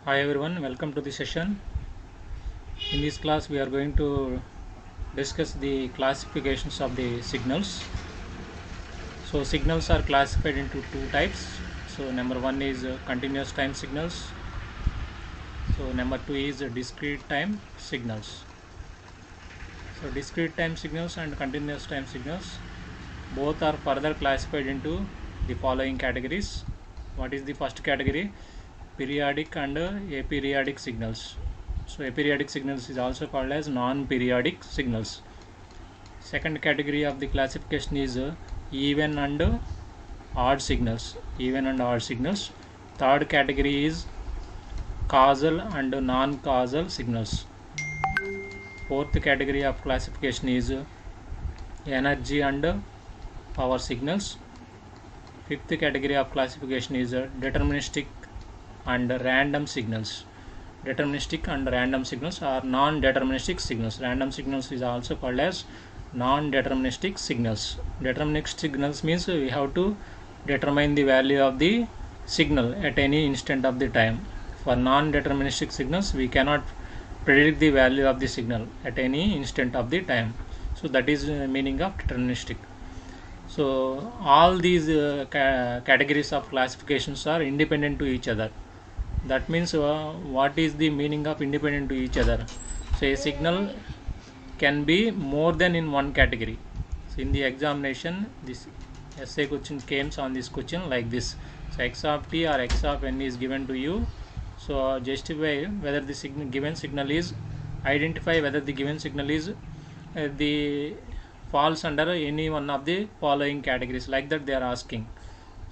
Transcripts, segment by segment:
Hi everyone, welcome to the session. In this class we are going to discuss the classifications of the signals. So signals are classified into two types. So number one is continuous time signals. So number two is discrete time signals. So discrete time signals and continuous time signals both are further classified into the following categories. What is the first category? Periodic and aperiodic signals. So aperiodic signals is also called as non-periodic signals. Second category of the classification is even and odd signals. Even and odd signals. Third category is causal and non-causal signals. Fourth category of classification is energy and power signals. Fifth category of classification is deterministic and random signals. Deterministic and random signals are non-deterministic signals. Random signals is also called as non-deterministic signals. Deterministic signals means we have to determine the value of the signal at any instant of the time. For non-deterministic signals we cannot predict the value of the signal at any instant of the time. So that is the meaning of deterministic. So all these categories of classifications are independent to each other. That means what is the meaning of independent to each other? So a signal can be more than in one category. So in the examination this essay question came on this question like this. So x of t or x of n is given to you. So justify whether the given signal is, identify whether the given signal is the falls under any one of the following categories, like that they are asking.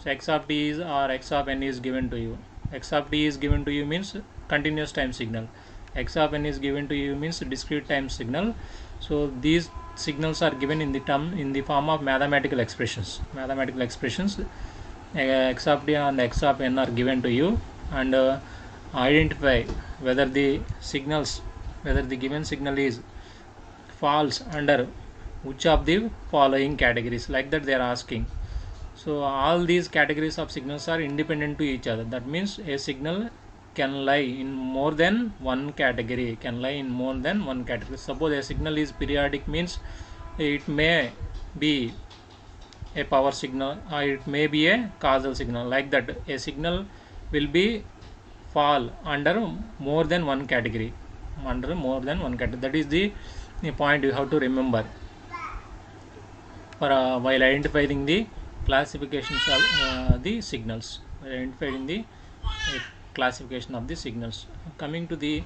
So x of t is or x of n is given to you. X of t is given to you means continuous time signal. X of n is given to you means discrete time signal. So these signals are given in the form of mathematical expressions. Mathematical expressions x of t and x of n are given to you, and identify whether the given signal is falls under which of the following categories, like that they are asking. So all these categories of signals are independent to each other. That means a signal can lie in more than one category. Suppose a signal is periodic means it may be a power signal or it may be a causal signal. Like that a signal will be fall under more than one category. That is the point you have to remember for while identifying the classifications of the signals. Identifying the classification of the signals. Coming to the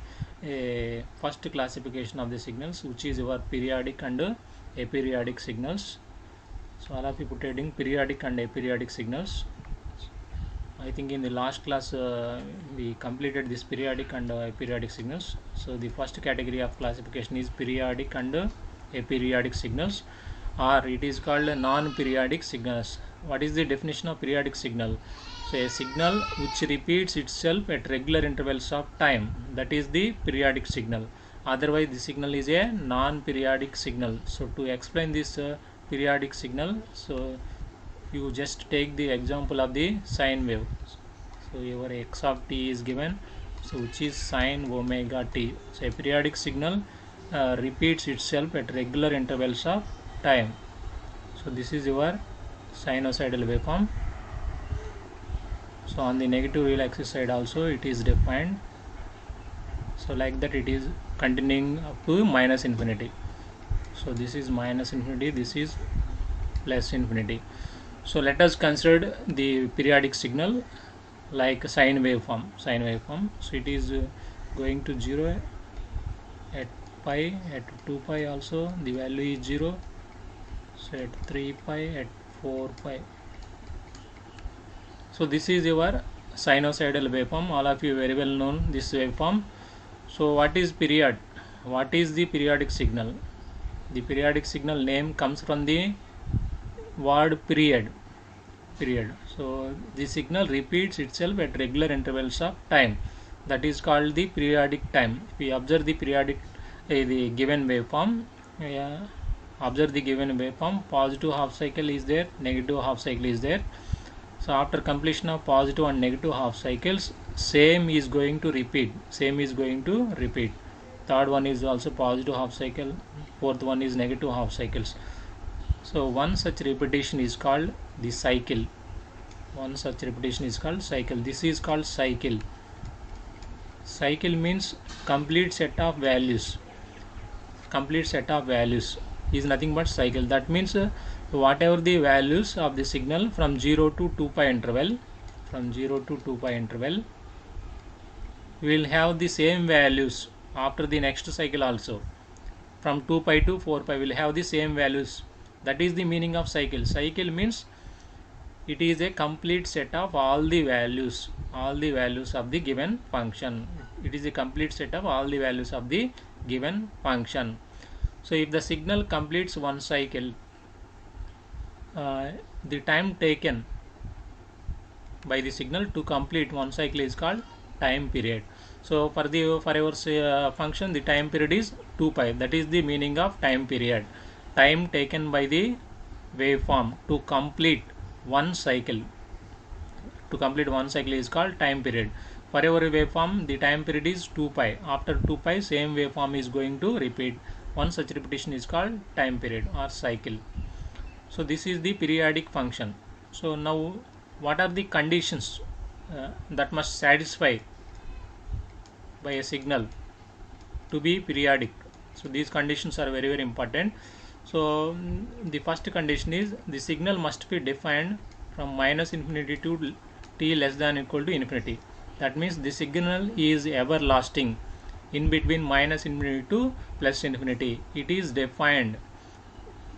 first classification of the signals, which is your periodic and aperiodic signals. So all of you put heading periodic and aperiodic signals. I think in the last class we completed this periodic and aperiodic signals. So the first category of classification is periodic and aperiodic signals, or it is called non-periodic signals. What is the definition of periodic signal? So a signal which repeats itself at regular intervals of time, that is the periodic signal. Otherwise the signal is a non-periodic signal. So to explain this periodic signal, so you just take the example of the sine wave. So your x of t is given, so which is sine omega t. So a periodic signal repeats itself at regular intervals of time. So this is your sinusoidal waveform. So on the negative real axis side also it is defined. So like that it is continuing up to minus infinity. So this is minus infinity, this is plus infinity. So let us consider the periodic signal like sine waveform. So it is going to 0 at pi, at 2 pi also the value is 0. So at 3 pi, at 4 pi. So this is your sinusoidal waveform. All of you very well known this waveform. So what is period? What is the periodic signal? The periodic signal name comes from the word period. So the signal repeats itself at regular intervals of time. That is called the periodic time. If we observe the the given waveform, observe the given waveform, positive half cycle is there, negative half cycle is there. So after completion of positive and negative half cycles, same is going to repeat. Third one is also positive half cycle, fourth one is negative half cycles. So one such repetition is called the cycle. This is called cycle. Cycle means complete set of values is nothing but cycle. That means whatever the values of the signal from 0 to 2 pi interval, we will have the same values after the next cycle also. From 2 pi to 4 pi we will have the same values. That is the meaning of cycle. Cycle means it is a complete set of all the values of the given function. So if the signal completes one cycle, the time taken by the signal to complete one cycle is called time period. So for our function, the time period is 2 pi. That is the meaning of time period. Time taken by the waveform to complete one cycle is called time period. For our waveform, the time period is 2 pi. After 2 pi, same waveform is going to repeat. One such repetition is called time period or cycle. So this is the periodic function. So now what are the conditions that must satisfy by a signal to be periodic? So these conditions are very, very important. So the first condition is the signal must be defined from minus infinity to t less than or equal to infinity. That means the signal is everlasting in between minus infinity to plus infinity. It is defined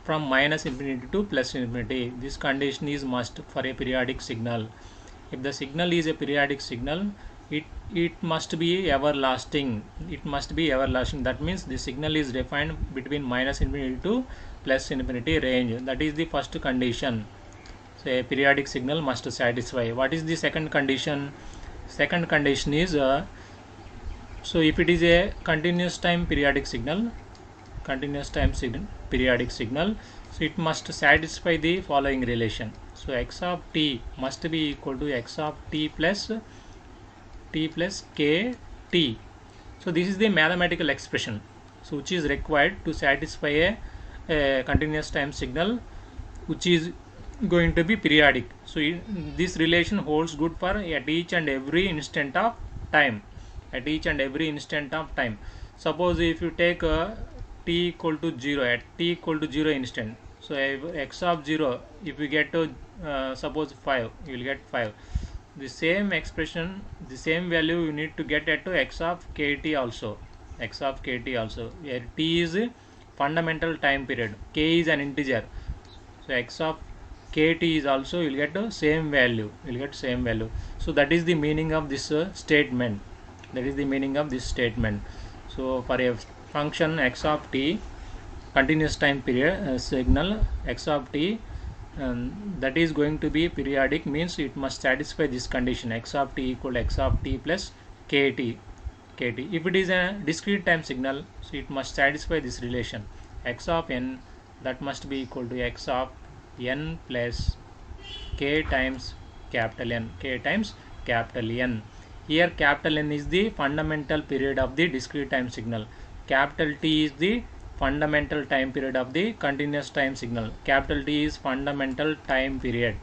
from minus infinity to plus infinity. This condition is must for a periodic signal. If the signal is a periodic signal, it must be everlasting. That means the signal is defined between minus infinity to plus infinity range. That is the first condition. So a periodic signal must satisfy. What is the second condition? Second condition is so if it is a continuous time periodic signal, so it must satisfy the following relation. So x of t must be equal to x of t plus kt. So this is the mathematical expression so which is required to satisfy a continuous time signal which is going to be periodic. So this relation holds good for at each and every instant of time. Suppose if you take t equal to 0 at t equal to 0 instant, so x of 0, if you get to suppose 5, you will get 5. The same expression, the same value you need to get at to x of kt also. Where t is fundamental time period, k is an integer, so x of kt is also, you will get the same value. So that is the meaning of this statement. So for a function x of t, continuous time period signal x of t, that is going to be periodic, means it must satisfy this condition, x of t equal to x of t plus kt. If it is a discrete time signal, so it must satisfy this relation, x of n, that must be equal to x of n plus k times capital N. Here capital N is the fundamental period of the discrete time signal. Capital T is the fundamental time period of the continuous time signal. Capital T is fundamental time period.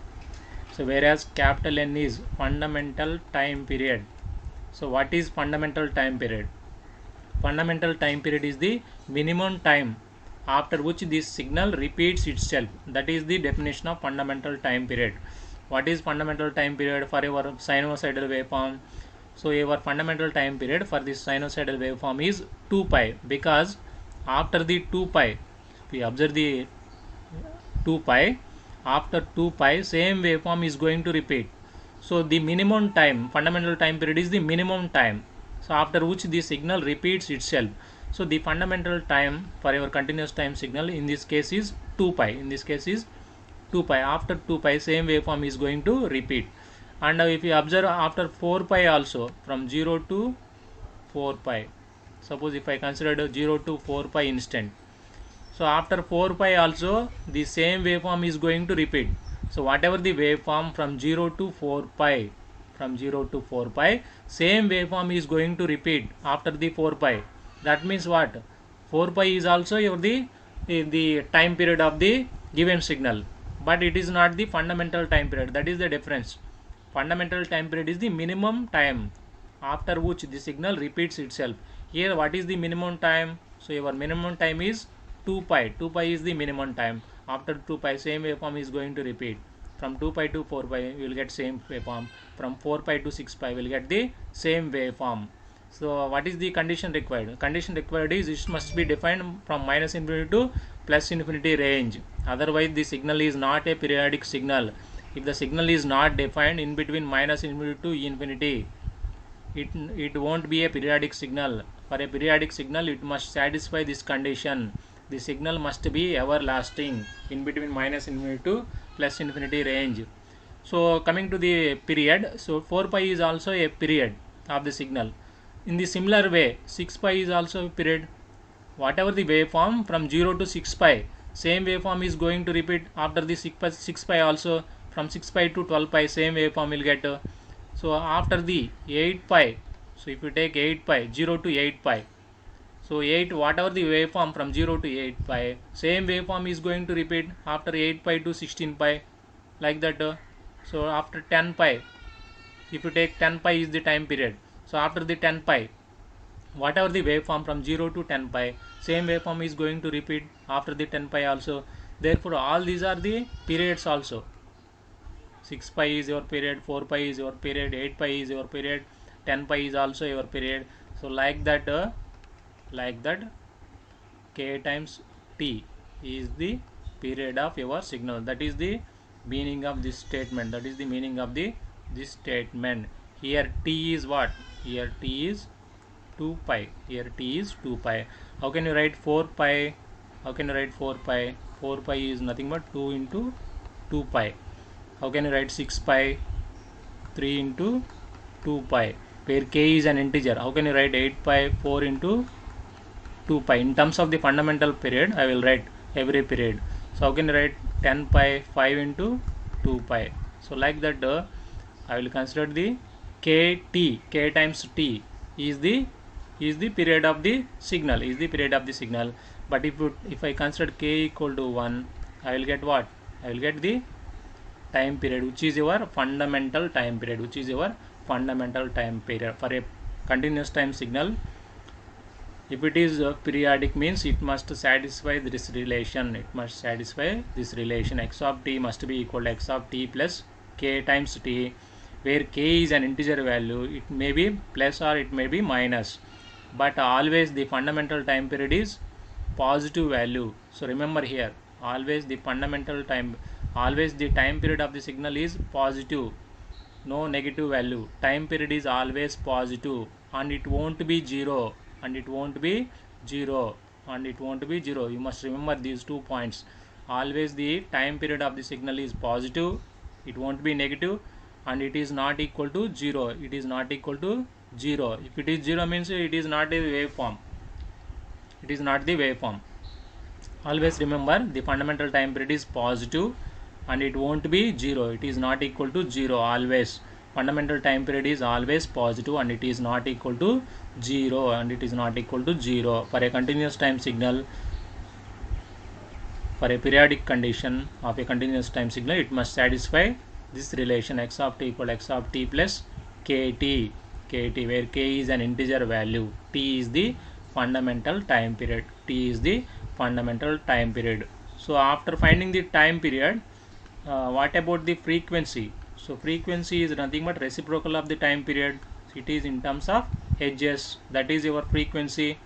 So whereas capital N is fundamental time period. So what is fundamental time period? Fundamental time period is the minimum time after which this signal repeats itself. That is the definition of fundamental time period. What is fundamental time period for our sinusoidal waveform? So our fundamental time period for this sinusoidal waveform is 2 pi, because after the 2 pi, we observe the 2 pi, after 2 pi same waveform is going to repeat. So the minimum time, fundamental time period is the minimum time, so after which the signal repeats itself. So the fundamental time for our continuous time signal in this case is 2 pi. After 2 pi same waveform is going to repeat. And if you observe after 4 pi also, from 0 to 4 pi, suppose if I consider 0 to 4 pi instant, so after 4 pi also the same waveform is going to repeat. So whatever the waveform from 0 to 4 pi, same waveform is going to repeat after the 4 pi. That means what? 4 pi is also your the time period of the given signal, but it is not the fundamental time period. That is the difference. Fundamental time period is the minimum time after which the signal repeats itself. Here what is the minimum time? So your minimum time is 2 pi. 2 pi is the minimum time. After 2 pi, same waveform is going to repeat. From 2 pi to 4 pi, we will get same waveform. From 4 pi to 6 pi, we will get the same waveform. So what is the condition required? Condition required is it must be defined from minus infinity to plus infinity range. Otherwise, the signal is not a periodic signal. If the signal is not defined in between minus infinity to infinity, it won't be a periodic signal. For a periodic signal, it must satisfy this condition. The signal must be everlasting in between minus infinity to plus infinity range. So coming to the period, so 4 pi is also a period of the signal. In the similar way, 6 pi is also a period. Whatever the waveform from 0 to 6 pi, same waveform is going to repeat after the 6 pi also. From 6 pi to 12 pi, same waveform will get. So after the 8 pi, so if you take 8 pi, 0 to 8 pi, so 8, whatever the waveform from 0 to 8 pi, same waveform is going to repeat after 8 pi to 16 pi, like that. So after 10 pi, if you take 10 pi is the time period, so after the 10 pi, whatever the waveform from 0 to 10 pi, same waveform is going to repeat after the 10 pi also. Therefore all these are the periods also. 6 pi is your period, 4 pi is your period, 8 pi is your period, 10 pi is also your period. So like that k times t is the period of your signal. That is the meaning of this statement. This statement. Here t is what? Here t is 2 pi. How can you write 4 pi? 4 pi is nothing but 2 into 2 pi. How can you write 6 pi? 3 into 2 pi, where k is an integer. How can you write 8 pi? 4 into 2 pi. In terms of the fundamental period, I will write every period. So how can you write 10 pi? 5 into 2 pi. So like that, I will consider the k times t is the period of the signal. But if I consider k equal to 1, I will get what? I will get the time period, which is your fundamental time period. For a continuous time signal, if it is periodic, means it must satisfy this relation. X of t must be equal to x of t plus k times t, where k is an integer value. It may be plus or it may be minus, but always the fundamental time period is positive value. So remember here, always the time period of the signal is positive, no negative value. Time period is always positive, and it won't be zero. You must remember these 2 points. Always the time period of the signal is positive, it won't be negative, and it is not equal to 0. If it is 0, means it is not a waveform. Always remember, the fundamental time period is positive and it won't be 0. It is not equal to 0. Always fundamental time period is always positive and it is not equal to 0. For a continuous time signal, for a periodic condition of a continuous time signal, it must satisfy this relation. X of t equal to x of t plus kt, where k is an integer value, t is the fundamental time period. So after finding the time period, what about the frequency? So frequency is nothing but reciprocal of the time period. It is in terms of Hz. That is your frequency.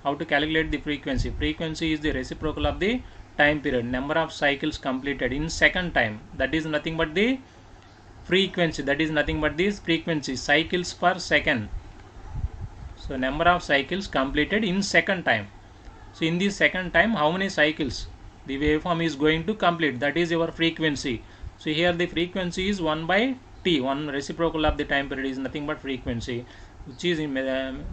How to calculate the frequency? Frequency is the reciprocal of the time period, number of cycles completed in second time. That is nothing but the frequency. Cycles per second. So number of cycles completed in second time. So in the second time, how many cycles the waveform is going to complete? That is your frequency. So here the frequency is 1 by t. One reciprocal of the time period is nothing but frequency, which is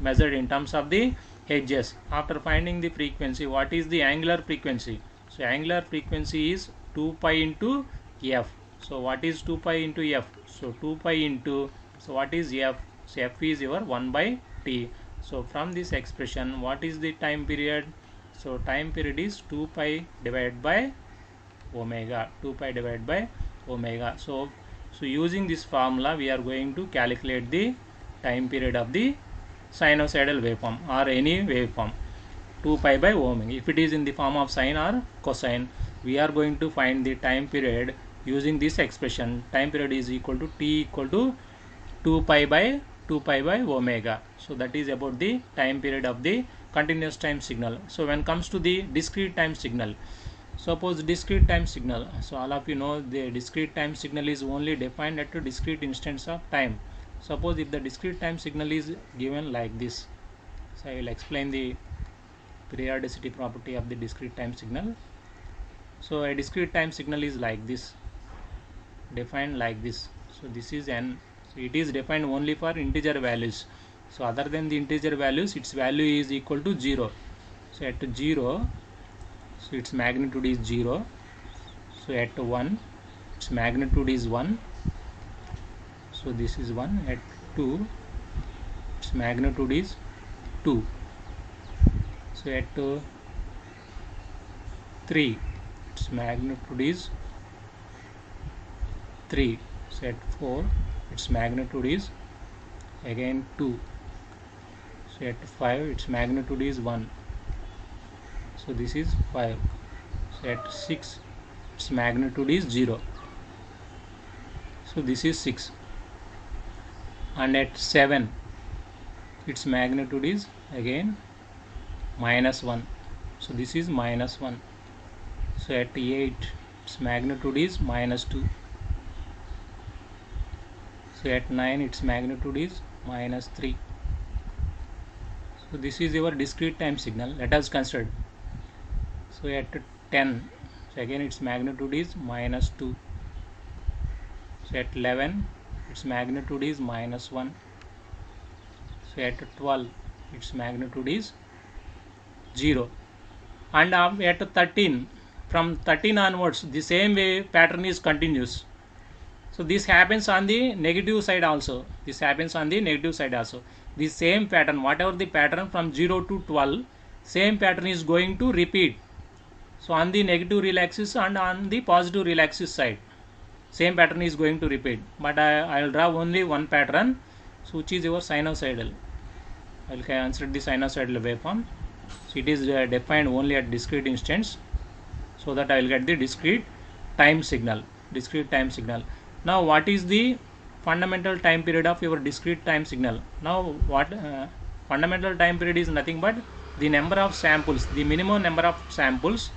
measured in terms of the Hz. After finding the frequency, what is the angular frequency? So angular frequency is 2 pi into f. So what is 2 pi into f? So 2 pi into, so what is f? So f is your 1 by t. So from this expression, what is the time period? So time period is 2 pi divided by omega. 2 pi divided by omega. So using this formula, we are going to calculate the time period of the sinusoidal waveform or any waveform. 2 pi by omega. If it is in the form of sine or cosine, we are going to find the time period using this expression. Time period is equal to t equal to 2 pi by omega. So that is about the time period of the continuous time signal. So when comes to the discrete time signal, suppose discrete time signal, so all of you know the discrete time signal is only defined at a discrete instance of time. Suppose if the discrete time signal is given like this, so I will explain the periodicity property of the discrete time signal. So a discrete time signal is like this, defined like this. So this is n. So it is defined only for integer values. So other than the integer values, its value is equal to 0. So at 0, so its magnitude is 0. So at 1, its magnitude is 1. So this is 1. At 2, its magnitude is 2. So at 3, its magnitude is 3. So at 4, its magnitude is again 2. So at 5, its magnitude is 1. So this is 5. So at 6, its magnitude is 0. So this is 6. And at 7, its magnitude is again minus 1. So this is minus 1. So at 8, its magnitude is minus 2. So at 9, its magnitude is minus 3. So this is your discrete time signal. Let us consider. So at 10, so again its magnitude is minus 2. So at 11, its magnitude is minus 1. So at 12, its magnitude is 0. And at 13, from 13 onwards, the same wave pattern is continuous. So this happens on the negative side also. This happens on the negative side also. The same pattern, whatever the pattern from 0 to 12, same pattern is going to repeat. So on the negative real axis and on the positive real axis side, same pattern is going to repeat. But I will draw only one pattern, so which is your sinusoidal. I will consider the sinusoidal waveform. So it is defined only at discrete instance, so that I will get the discrete time signal. Discrete time signal. Now what is the fundamental time period of your discrete time signal? Now what fundamental time period is nothing but the number of samples, the minimum number of samples.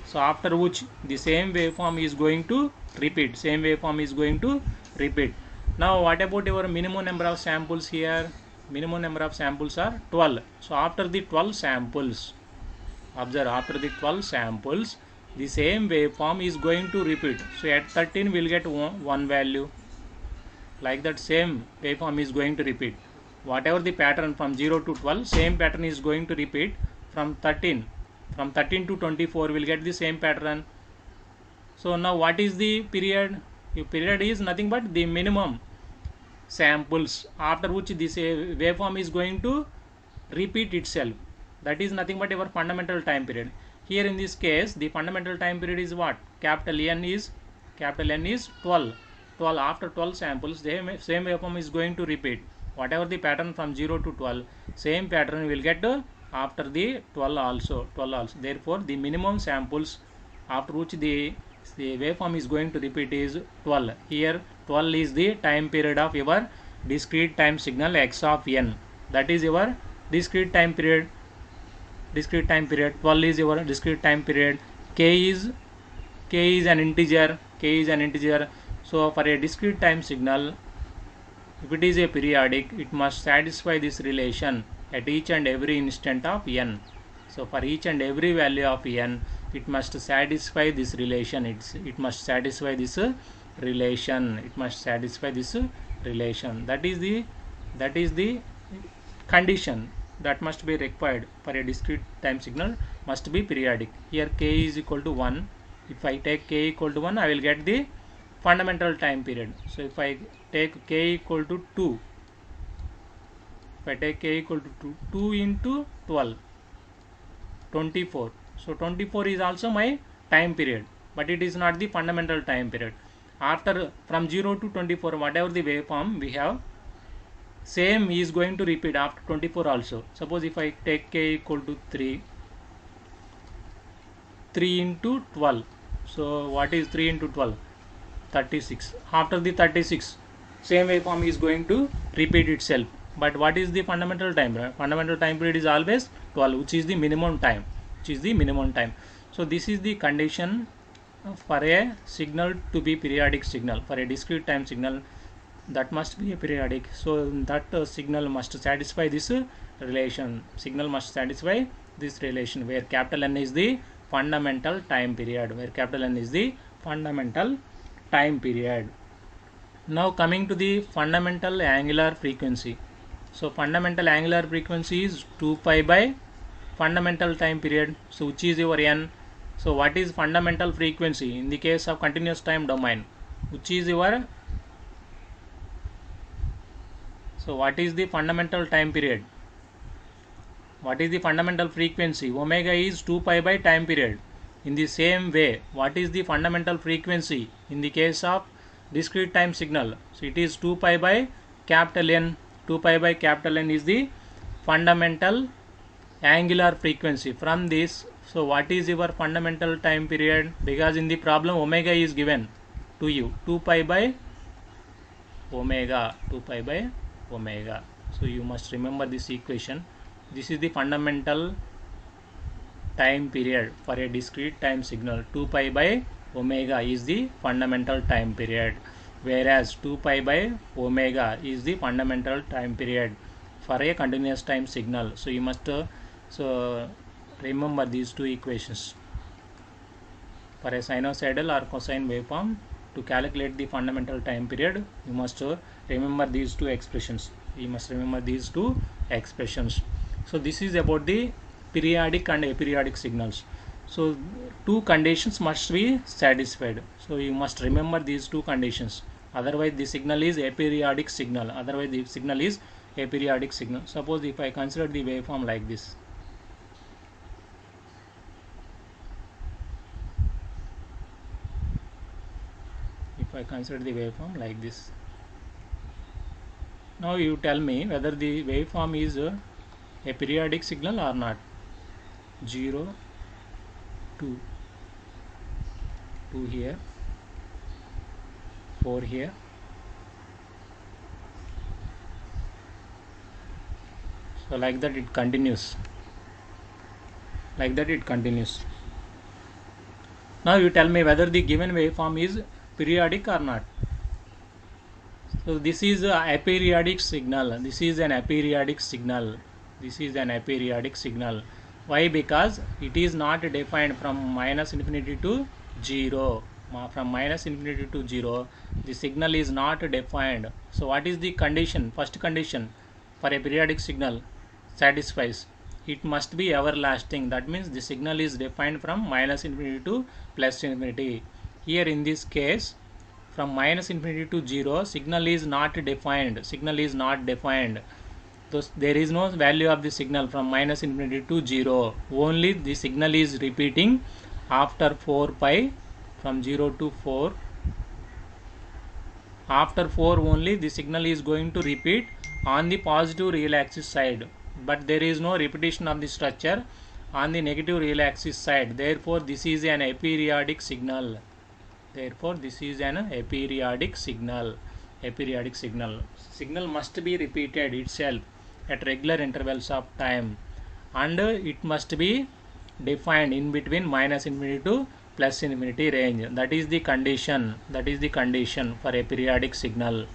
So after which the same waveform is going to repeat. Same waveform is going to repeat. Now what about your minimum number of samples here? Minimum number of samples are 12. So after the 12 samples, observe, after the 12 samples, the same waveform is going to repeat. So at 13 we will get one value. Like that, same waveform is going to repeat. Whatever the pattern from 0 to 12, same pattern is going to repeat. From 13 to 24 we will get the same pattern. So now what is the period? The period is nothing but the minimum samples after which this waveform is going to repeat itself. That is nothing but your fundamental time period. Here in this case, the fundamental time period is what? Capital N is 12. After 12 samples, the same waveform is going to repeat. Whatever the pattern from 0 to 12, same pattern will get after the 12 also. Therefore, the minimum samples after which the waveform is going to repeat is 12. Here 12 is the time period of your discrete time signal x of n. That is your discrete time period. 12 is your discrete time period. K is an integer. So for a discrete time signal, if it is a periodic, it must satisfy this relation at each and every instant of n. So for each and every value of n, it must satisfy this relation. It must satisfy this relation. That is the condition that must be required for a discrete time signal, must be periodic. Here k is equal to 1. If I take k equal to 1, I will get the fundamental time period. So if I take k equal to 2, if I take k equal to 2 into 12, 24. So 24 is also my time period, but it is not the fundamental time period. After from 0 to 24, whatever the waveform we have, same is going to repeat after 24 also. Suppose if I take k equal to 3 into 12. So what is 3 into 12? 36. After the 36, same waveform is going to repeat itself. But what is the fundamental time period? Fundamental time period is always 12, which is the minimum time. So this is the condition for a signal to be periodic signal. For a discrete time signal, that must be a periodic. So that signal must satisfy this relation. Signal must satisfy this relation where capital N is the fundamental time period. Now coming to the fundamental angular frequency. So fundamental angular frequency is 2 pi by fundamental time period. So which is your N? So what is fundamental frequency in the case of continuous time domain? Which is your? So what is the fundamental time period? What is the fundamental frequency? Omega is 2 pi by time period. In the same way, what is the fundamental frequency in the case of discrete time signal? So it is 2 pi by capital N. 2 pi by capital N is the fundamental angular frequency. From this, so what is your fundamental time period? Because in the problem omega is given to you, 2 pi by omega. So you must remember this equation. This is the fundamental time period for a discrete time signal. 2 pi by omega is the fundamental time period, whereas 2 pi by omega is the fundamental time period for a continuous time signal. So you must remember these two equations. For a sinusoidal or cosine waveform, to calculate the fundamental time period, you must remember these two expressions. So this is about the periodic and aperiodic signals. So two conditions must be satisfied. So you must remember these two conditions. Otherwise the signal is aperiodic signal. Suppose if I consider the waveform like this. Now you tell me whether the waveform is a periodic signal or not. 0, 2 here, 4 here, so like that it continues. Now you tell me whether the given waveform is periodic or not. So this is a aperiodic signal. This is an aperiodic signal. Why? Because it is not defined from minus infinity to 0. From minus infinity to 0, the signal is not defined. So what is the condition? First condition for a periodic signal satisfies. It must be everlasting. That means the signal is defined from minus infinity to plus infinity. Here in this case, from minus infinity to 0, signal is not defined. Thus there is no value of the signal from minus infinity to 0. Only the signal is repeating after 4 pi, from 0 to 4. After 4 only the signal is going to repeat on the positive real axis side, but there is no repetition of the structure on the negative real axis side. Therefore this is an aperiodic signal. Signal must be repeated itself at regular intervals of time, and it must be defined in between minus infinity to plus infinity range. That is the condition for a periodic signal.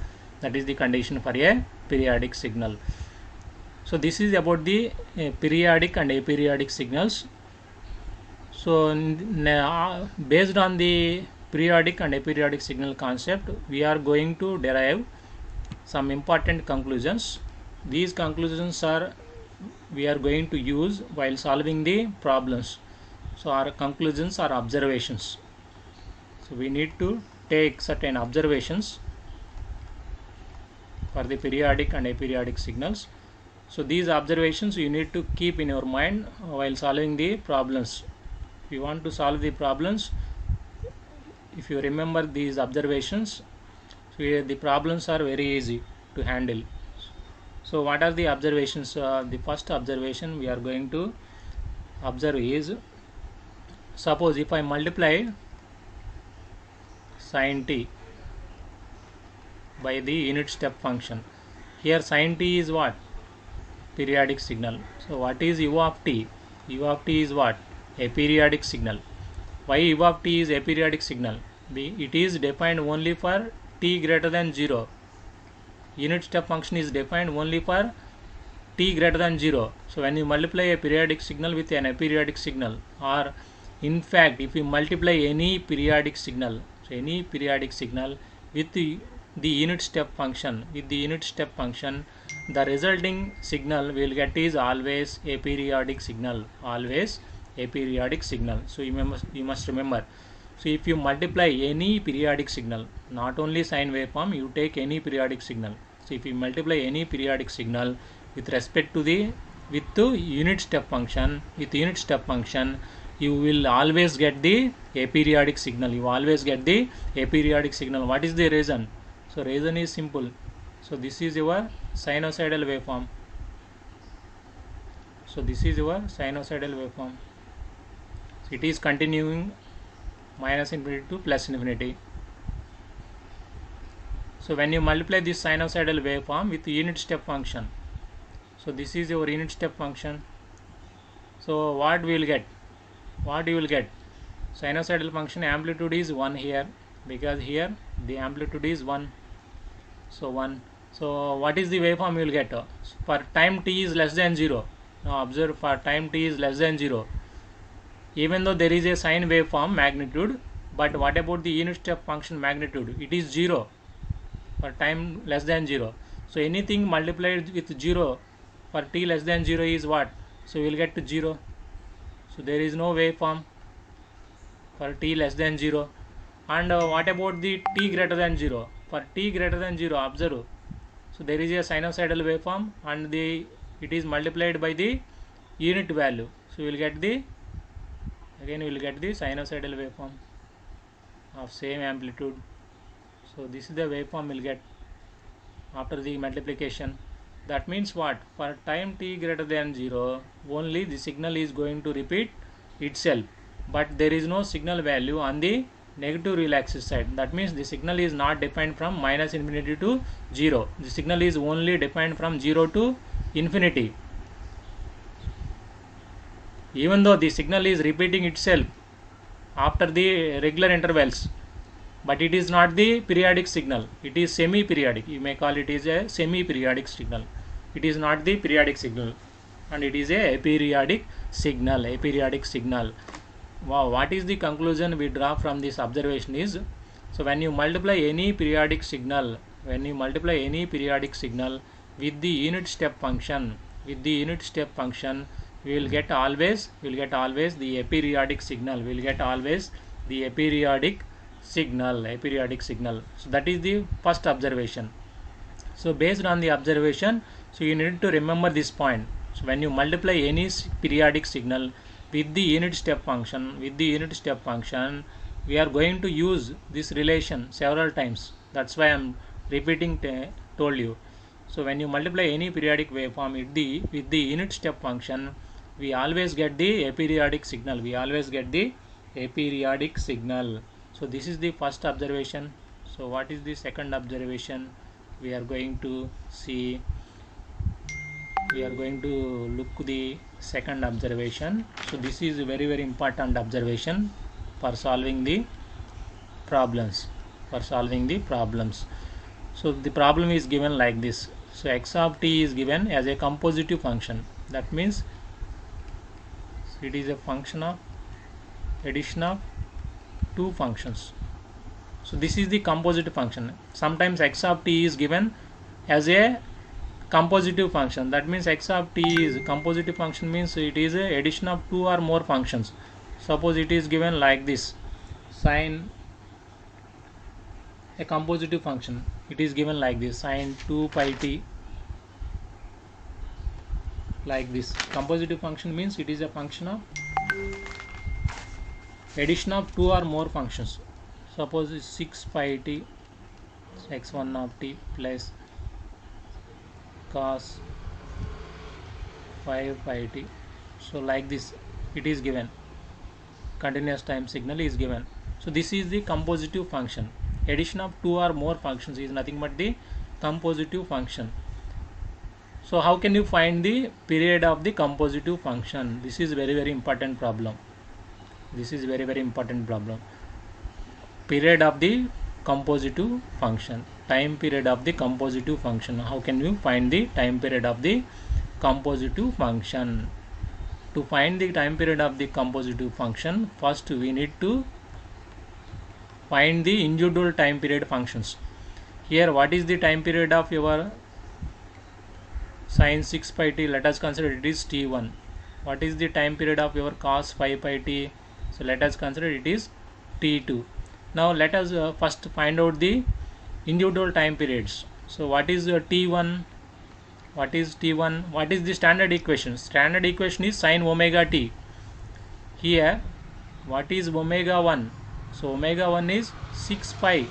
So this is about the periodic and aperiodic signals. So based on the periodic and aperiodic signal concept, we are going to derive some important conclusions. These conclusions we are going to use while solving the problems. So our conclusions are observations. So we need to take certain observations for the periodic and aperiodic signals. So these observations you need to keep in your mind while solving the problems. If you want to solve the problems, if you remember these observations, so the problems are very easy to handle. So what are the observations? The first observation we are going to observe is, suppose if I multiply sin t by the unit step function. Here sin t is what? Periodic signal. So what is u of t? U of t is what? A periodic signal. Why u of t is a periodic signal? It is defined only for t greater than 0. Unit step function is defined only for t greater than 0. So when you multiply a periodic signal with an aperiodic signal, or in fact if you multiply any periodic signal, so any periodic signal with the unit step function, the resulting signal we will get is always a periodic signal, always a periodic signal. So you must remember. So if you multiply any periodic signal, not only sine waveform, you take any periodic signal. So if you multiply any periodic signal with respect to the unit step function, you will always get the aperiodic signal. You always get the aperiodic signal. What is the reason? So reason is simple. So this is your sinusoidal waveform. So it is continuing minus infinity to plus infinity. So when you multiply this sinusoidal waveform with unit step function, so this is your unit step function. So what we will get? You will get sinusoidal function amplitude is 1 here, because here the amplitude is 1. So 1. So what is the waveform you will get? For time t is less than 0. Now observe, for time t is less than 0. Even though there is a sine waveform magnitude, but what about the unit step function magnitude? It is 0 for time less than 0. So anything multiplied with 0 for t less than 0 is what? So we will get to 0. So there is no waveform for t less than 0. And what about the t greater than 0? For t greater than 0, observe. So there is a sinusoidal waveform, and it is multiplied by the unit value. So we will get the sinusoidal waveform of same amplitude. So this is the waveform we will get after the multiplication. That means what? For time t greater than 0, only the signal is going to repeat itself, but there is no signal value on the negative real axis side. That means the signal is not defined from minus infinity to 0. The signal is only defined from 0 to infinity. Even though the signal is repeating itself after the regular intervals, but it is not the periodic signal. It is semi-periodic. You may call it is a semi-periodic signal. It is not the periodic signal, and it is a aperiodic signal. Wow, what is the conclusion we draw from this observation is, so when you multiply any periodic signal, with the unit step function, we will get always the aperiodic signal. So that is the first observation. So based on the observation, so you need to remember this point. So when you multiply any periodic signal with the unit step function, we are going to use this relation several times. That's why I am repeating told you. So when you multiply any periodic waveform with the unit step function, we always get the aperiodic signal. So this is the first observation. So what is the second observation? We are going to look the second observation. So this is a very, very important observation for solving the problems. So the problem is given like this. So x of t is given as a compositive function. That means it is a function of addition of two functions. So this is the compositive function. Sometimes x of t is given as a compositive function. That means x of t is compositive function, means it is a addition of two or more functions. Suppose it is given like this: sine a compositive function. It is given like this, sine 2 pi t, like this. Compositive function means it is a function of addition of two or more functions. Suppose it's 6 pi t x1 of t plus cos 5 pi t. So like this it is given, continuous time signal is given. So this is the compositive function. Addition of two or more functions is nothing but the compositive function. So how can you find the period of the compositive function? This is very important problem. This is very important problem. Period of the compositive function, time period of the compositive function. How can you find the time period of the compositive function? To find the time period of the compositive function, first we need to find the individual time period functions. Here what is the time period of your sin 6 pi t? Let us consider it is t1. What is the time period of your cos 5 pi t? So let us consider it is t2. Now let us first find out the individual time periods. So what is t1? What is t1? What is the standard equation? Standard equation is sin omega t. Here what is omega 1? So omega 1 is 6 pi.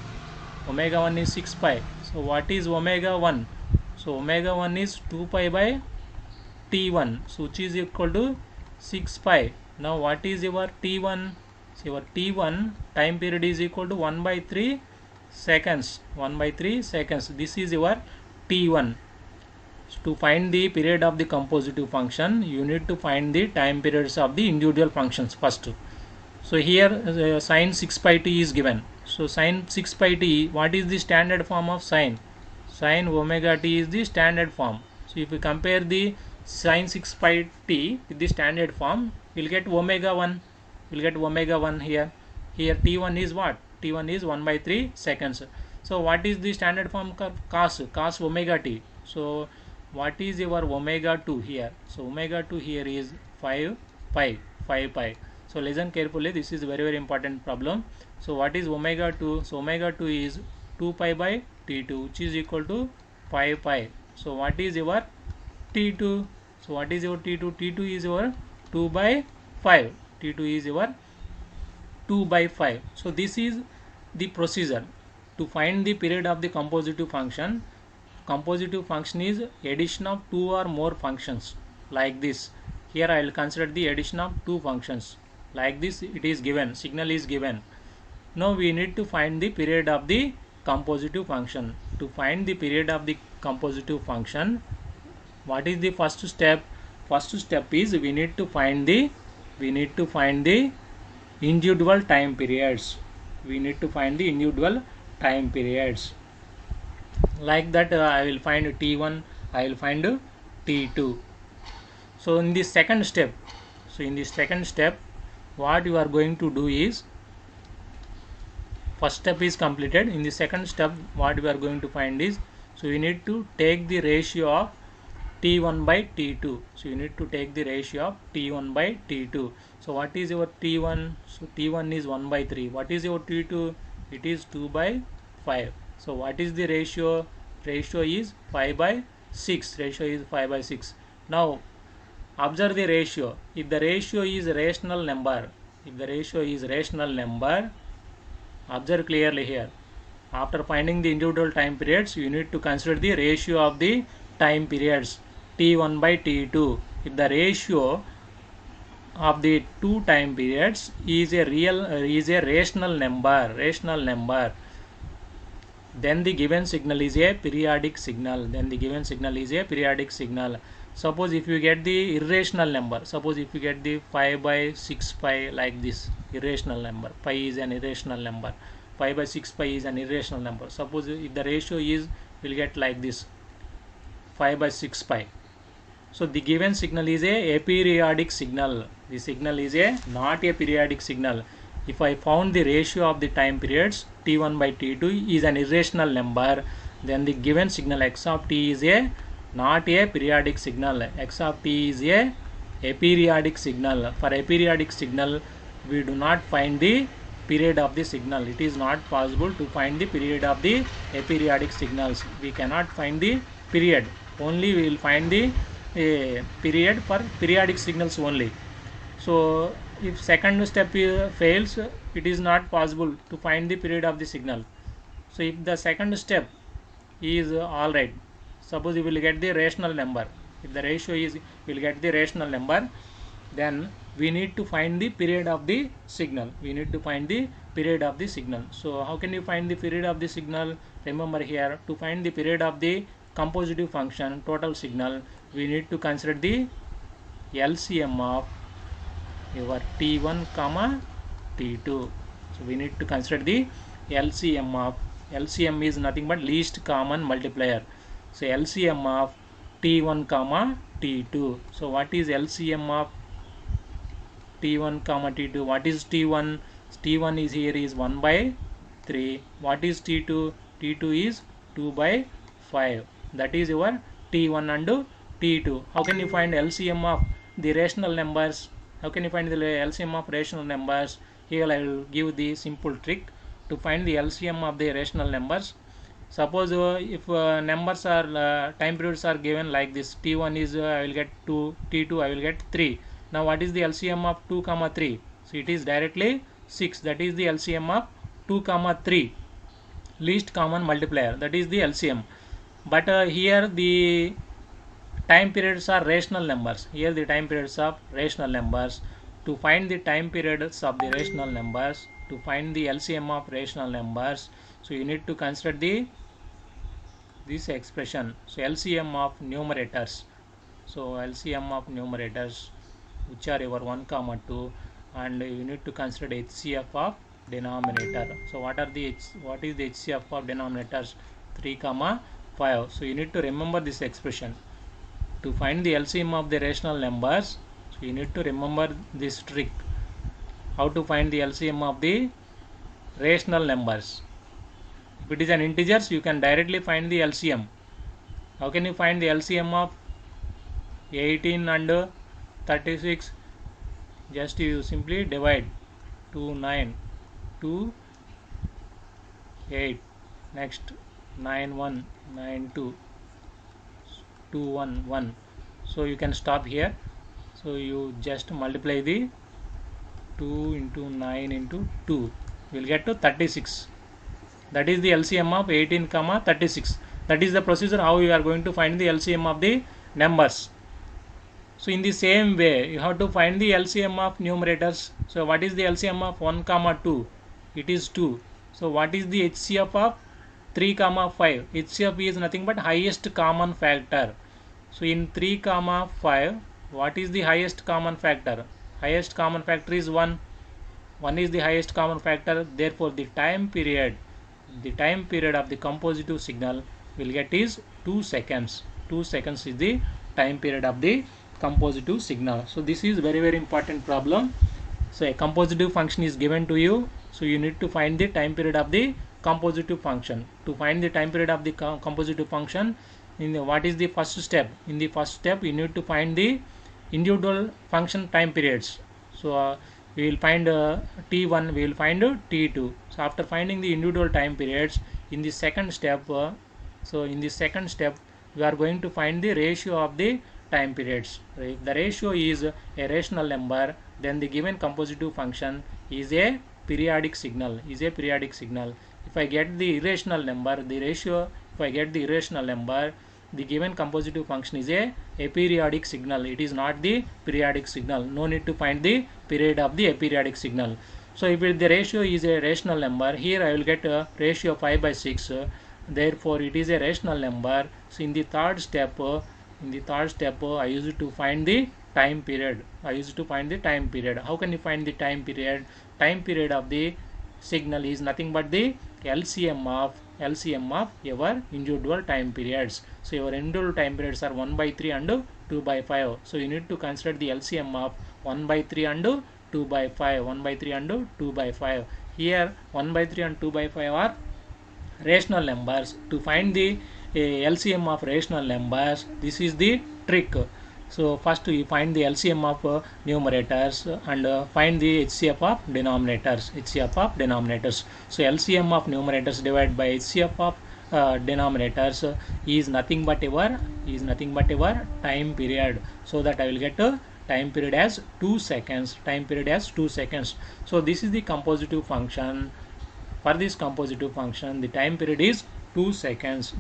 Omega 1 is 6 pi. So what is omega 1? So omega 1 is 2 pi by t1, so which is equal to 6 pi. Now what is your t1? So your t1 time period is equal to 1 by 3 seconds. 1 by 3 seconds. This is your t1. So to find the period of the compositive function, you need to find the time periods of the individual functions first. So here sin 6 pi t is given. So sin 6 pi t, what is the standard form of sine? Sin omega t is the standard form. So if we compare the sin 6 pi t with the standard form, we will get omega 1. We will get omega 1 here. Here t1 is what? T1 is 1 by 3 seconds. So what is the standard form? Cos omega t. So what is your omega 2 here? So omega 2 here is 5 pi. So listen carefully, this is very important problem. So what is omega 2? So omega 2 is 2 pi by t2, which is equal to 5 pi. So what is your t2? So what is your t2? t2 is your 2 by 5. t2 is your 2 by 5. So this is the procedure to find the period of the compositive function. Compositive function is addition of two or more functions, like this. Here I will consider the addition of two functions, like this. It is given, signal is given. Now we need to find the period of the compositive function. To find the period of the compositive function, what is the first step? First step is we need to find the individual time periods. We need to find the individual time periods. Like that I will find t1, I will find t2. So in the second step, what you are going to do is, first step is completed. In the second step, what we are going to find is, so you need to take the ratio of t1 by t2. So you need to take the ratio of t1 by t2. So what is your t1? So t1 is 1 by 3. What is your t2? It is 2 by 5. So what is the ratio? Ratio is 5 by 6. Ratio is 5 by 6. Now observe the ratio. If the ratio is a rational number, observe clearly here. After finding the individual time periods, you need to consider the ratio of the time periods t1 by t2. If the ratio of the two time periods is a rational number, then the given signal is a periodic signal. Suppose if you get the irrational number, suppose if you get the 5 by 6 pi, like this, irrational number, pi is an irrational number, 5 by 6 pi is an irrational number. Suppose if the ratio is, will get like this, 5 by 6 pi. So the given signal is a aperiodic signal. The signal is not a periodic signal. If I found the ratio of the time periods t1 by t2 is an irrational number, then the given signal x of t is not a periodic signal. X of t is a aperiodic signal. For aperiodic signal, we do not find the period of the signal. It is not possible to find the period of the aperiodic signals. We cannot find the period. Only we will find the period for periodic signals only. So if second step fails, it is not possible to find the period of the signal. So if the second step is all right, suppose you will get the rational number. If the ratio is, you will get the rational number, then we need to find the period of the signal. We need to find the period of the signal. So how can you find the period of the signal? Remember here, to find the period of the compositive function total signal, we need to consider the LCM of your T1 comma T2. So we need to consider the LCM of, LCM is nothing but least common multiplier. So LCM of T1 comma T2. So what is LCM of T1 comma T2? What is T1? T1 is here is 1 by 3. What is T2? T2 is 2 by 5. That is your T1 and T2. How can you find LCM of the rational numbers? How can you find the LCM of rational numbers? Here I will give the simple trick to find the LCM of the rational numbers. Suppose if numbers are time periods are given like this, T1 is I will get 2, T2 I will get 3. Now what is the LCM of 2 comma 3? So it is directly 6. That is the LCM of 2 comma 3, least common multiplier. That is the LCM. But here the time periods are rational numbers. Here the time periods of rational numbers. To find the time periods of the rational numbers, to find the LCM of rational numbers, so you need to consider this expression. So LCM of numerators. So LCM of numerators, which are your 1 comma 2, and you need to consider HCF of denominator. So what is the HCF of denominators? 3 comma 5. So you need to remember this expression. To find the LCM of the rational numbers, so you need to remember this trick. How to find the LCM of the rational numbers? If it is an integers, you can directly find the LCM. How can you find the LCM of 18 and 36? Just you simply divide 2, 9, 2, 8, next 9, 1, 9, 2, 2, 1, 1. So you can stop here. So you just multiply the 2 into 9 into 2. You will get to 36. That is the LCM of 18 comma 36. That is the procedure how you are going to find the LCM of the numbers. So in the same way, you have to find the LCM of numerators. So what is the LCM of 1 comma 2? It is 2. So what is the HCF of 3 comma 5? HCF is nothing but highest common factor. So in 3 comma 5, what is the highest common factor? Highest common factor is 1. 1 is the highest common factor. Therefore the time period of the compositive signal will get is 2 seconds. 2 seconds is the time period of the compositive signal. So this is very important problem. So a compositive function is given to you, so you need to find the time period of the compositive function. To find the time period of the compositive function, what is the first step? In the first step, you need to find the individual function time periods. So we will find T1, we will find T2. So after finding the individual time periods, in the second step, we are going to find the ratio of the time periods. If the ratio is a rational number, then the given compositive function is a periodic signal. If I get the irrational number, the given compositive function is a aperiodic signal. It is not the periodic signal. No need to find the period of the aperiodic signal. So if the ratio is a rational number, here I will get a ratio 5 by 6. Therefore it is a rational number. So in the third step, I used to find the time period. How can you find the time period? Time period of the signal is nothing but the LCM of your individual time periods. So your individual time periods are 1 by 3 and 2 by 5. So you need to consider the LCM of 1 by 3 and 2 by 5. 1 by 3 and 2 by 5. Here 1 by 3 and 2 by 5 are rational numbers. To find the LCM of rational numbers, this is the trick. So first you find the LCM of numerators and find the HCF of denominators. So LCM of numerators divided by HCF of denominators is nothing but our time period. So that I will get time period as 2 seconds. So this is the compositive function. For this compositive function, the time period is 2 seconds.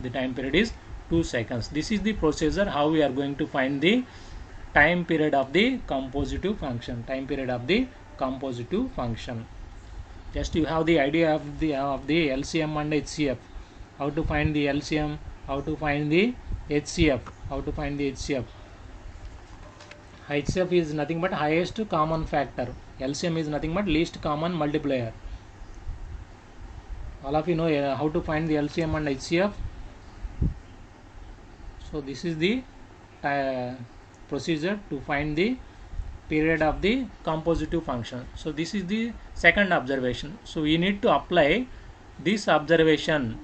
This is the procedure how we are going to find the time period of the compositive function. Just you have the idea of the LCM and HCF. How to find the LCM? How to find the HCF? HCF is nothing but highest common factor. LCM is nothing but least common multiplier. All of you know how to find the LCM and HCF. So this is the procedure to find the period of the compositive function. So this is the second observation. So we need to apply this observation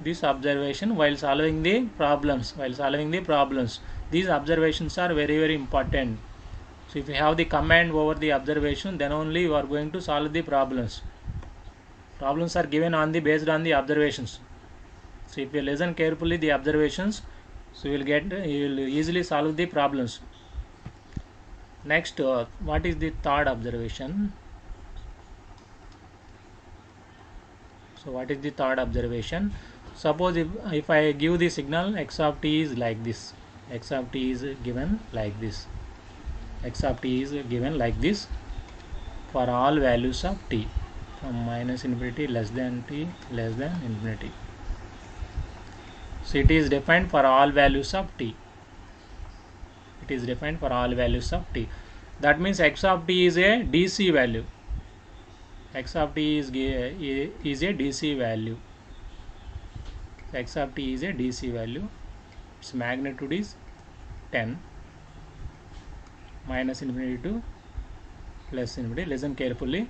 while solving the problems. These observations are very, very important. So if you have the command over the observation, then only you are going to solve the problems. Problems are given based on the observations. So if you listen carefully the observations, so you will easily solve the problems. Next, what is the third observation? So what is the third observation? Suppose if I give the signal x of t is like this. X of t is given like this for all values of t from minus infinity less than t less than infinity. So it is defined for all values of t. That means x of t is a DC value. X of t is a DC value. Its magnitude is 10 minus infinity to plus infinity. Listen carefully.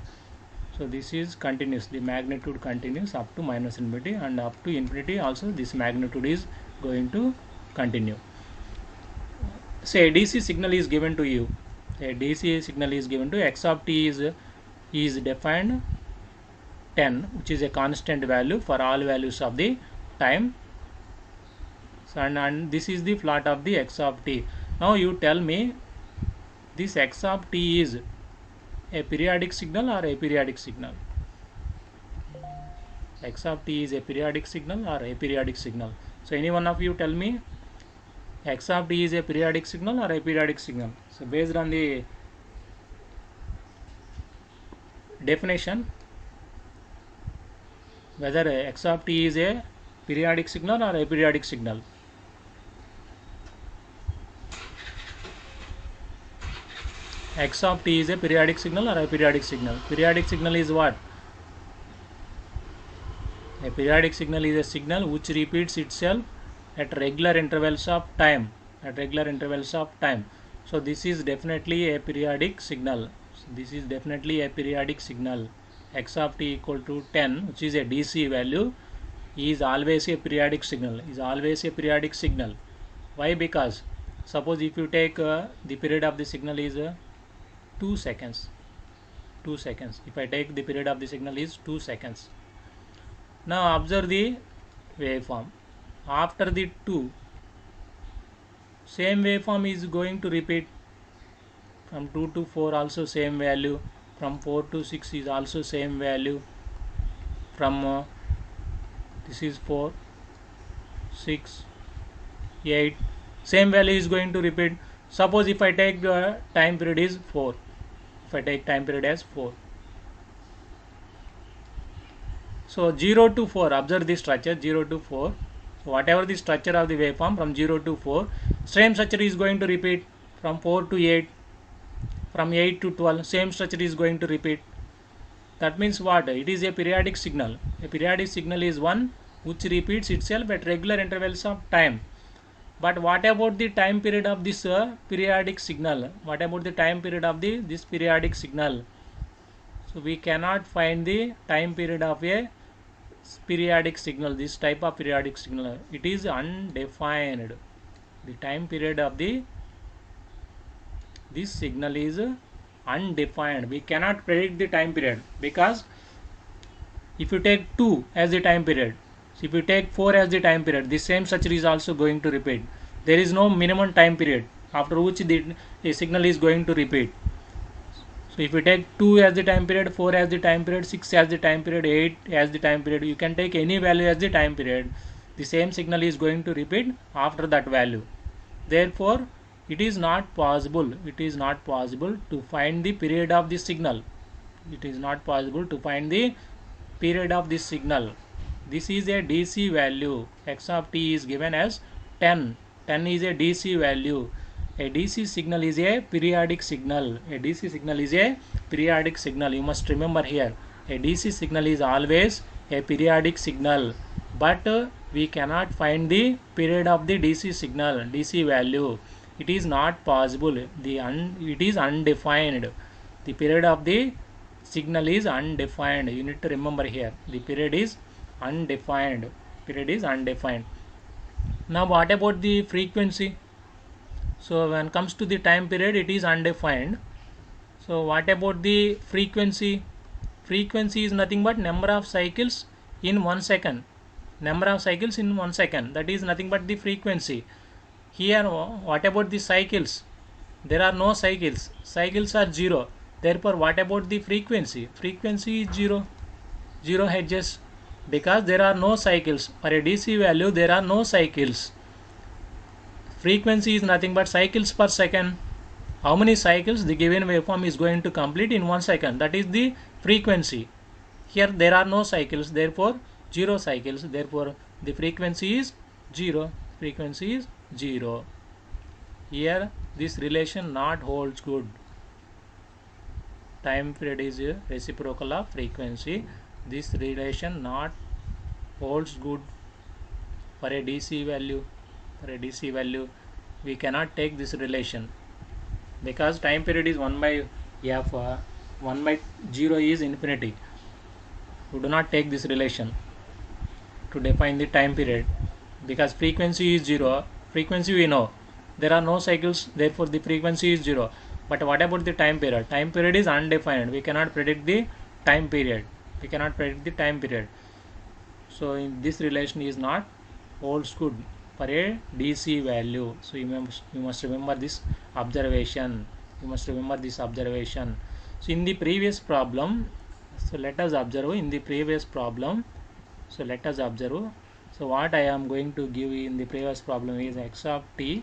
So this is continuous. The magnitude continues up to minus infinity, and up to infinity also this magnitude is going to continue. Say a DC signal is given to you. X of t is defined 10, which is a constant value for all values of the time. So, and this is the plot of the x of t. Now you tell me, this x of t is a periodic signal or aperiodic signal? X of t is a periodic signal or aperiodic signal? So any one of you tell me, x of t is a periodic signal or aperiodic signal? So based on the definition, whether x of t is a periodic signal or aperiodic signal. X of t is a periodic signal or aperiodic signal? Periodic signal is what? A periodic signal is a signal which repeats itself at regular intervals of time. So this is definitely a periodic signal. X of t equal to 10, which is a DC value, is always a periodic signal. Why? Because suppose if you take the period of the signal is 2 seconds. If I take the period of the signal is 2 seconds. Now observe the waveform. After the 2, same waveform is going to repeat. From 2 to 4 also same value. From 4 to 6 is also same value. From this is 4, 6, 8, same value is going to repeat. Suppose if I take the time period is 4. So 0 to 4, observe the structure 0 to 4. So whatever the structure of the waveform from 0 to 4, same structure is going to repeat. From 4 to 8, from 8 to 12, same structure is going to repeat. That means what? It is a periodic signal. A periodic signal is one which repeats itself at regular intervals of time. But what about the time period of this periodic signal? This periodic signal? So we cannot find the time period of a periodic signal. This type of periodic signal, it is undefined. The time period of the this signal is undefined. We cannot predict the time period, because if you take 2 as the time period, so if you take 4 as the time period, the same structure is also going to repeat. There is no minimum time period after which the signal is going to repeat. So if you take 2 as the time period, 4 as the time period, 6 as the time period, 8 as the time period, you can take any value as the time period, the same signal is going to repeat after that value. Therefore, it is not possible to find the period of the signal. It is not possible to find the period of this signal. This is a DC value. X of t is given as 10. 10 is a DC value. A DC signal is a periodic signal. A DC signal is a periodic signal. You must remember here. A DC signal is always a periodic signal. But we cannot find the period of the DC signal, DC value. It is not possible. It is undefined. The period of the signal is undefined. You need to remember here. The period is undefined. Period is undefined. Now what about the frequency? So when it comes to the time period, it is undefined. So what about the frequency? Frequency is nothing but number of cycles in 1 second. Number of cycles in 1 second. That is nothing but the frequency. Here, what about the cycles? There are no cycles. Cycles are 0. Therefore, what about the frequency? Frequency is 0. 0 hertz. Because there are no cycles. For a DC value, there are no cycles. Frequency is nothing but cycles per second. How many cycles the given waveform is going to complete in 1 second? That is the frequency. Here there are no cycles, therefore 0 cycles. Therefore the frequency is 0. Frequency is 0. Here this relation not holds good. Time period is a reciprocal of frequency. This relation not holds good for a DC value. For a DC value, we cannot take this relation, because time period is 1 by f, 1 by 0 is infinity. We do not take this relation to define the time period, because frequency is 0. Frequency we know. There are no cycles, therefore the frequency is 0. But what about the time period? Time period is undefined. We cannot predict the time period. We cannot predict the time period. So in this relation is not holds good for a DC value. So you must remember this observation. You must remember this observation. So in the previous problem, so let us observe in the previous problem. So let us observe. So what I am going to give in the previous problem is x of t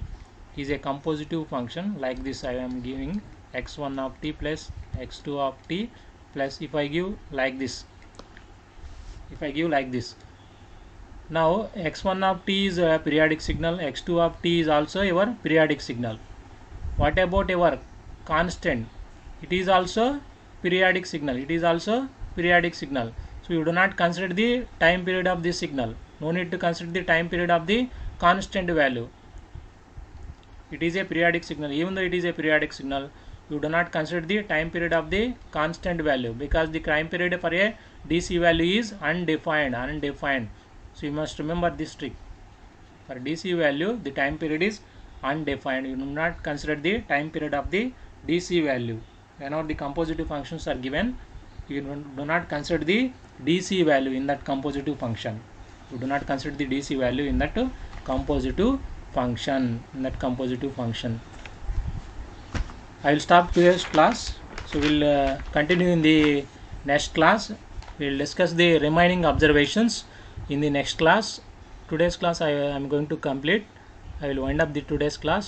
is a compositive function. Like this I am giving x1 of t plus x2 of t plus, if I give like this, now x1 of t is a periodic signal, x2 of t is also your periodic signal. What about your constant? It is also periodic signal. So you do not consider the time period of this signal. No need to consider the time period of the constant value. It is a periodic signal. Even though it is a periodic signal, you do not consider the time period of the constant value, because the time period for a DC value is undefined. So you must remember this trick. For DC value, the time period is undefined. You do not consider the time period of the DC value. Whenever the compositive functions are given, you do not consider the DC value in that compositive function. You do not consider the DC value in that compositive function. I will stop today's class. So we will continue in the next class. We will discuss the remaining observations in the next class. Today's class I am going to complete. I will wind up the today's class.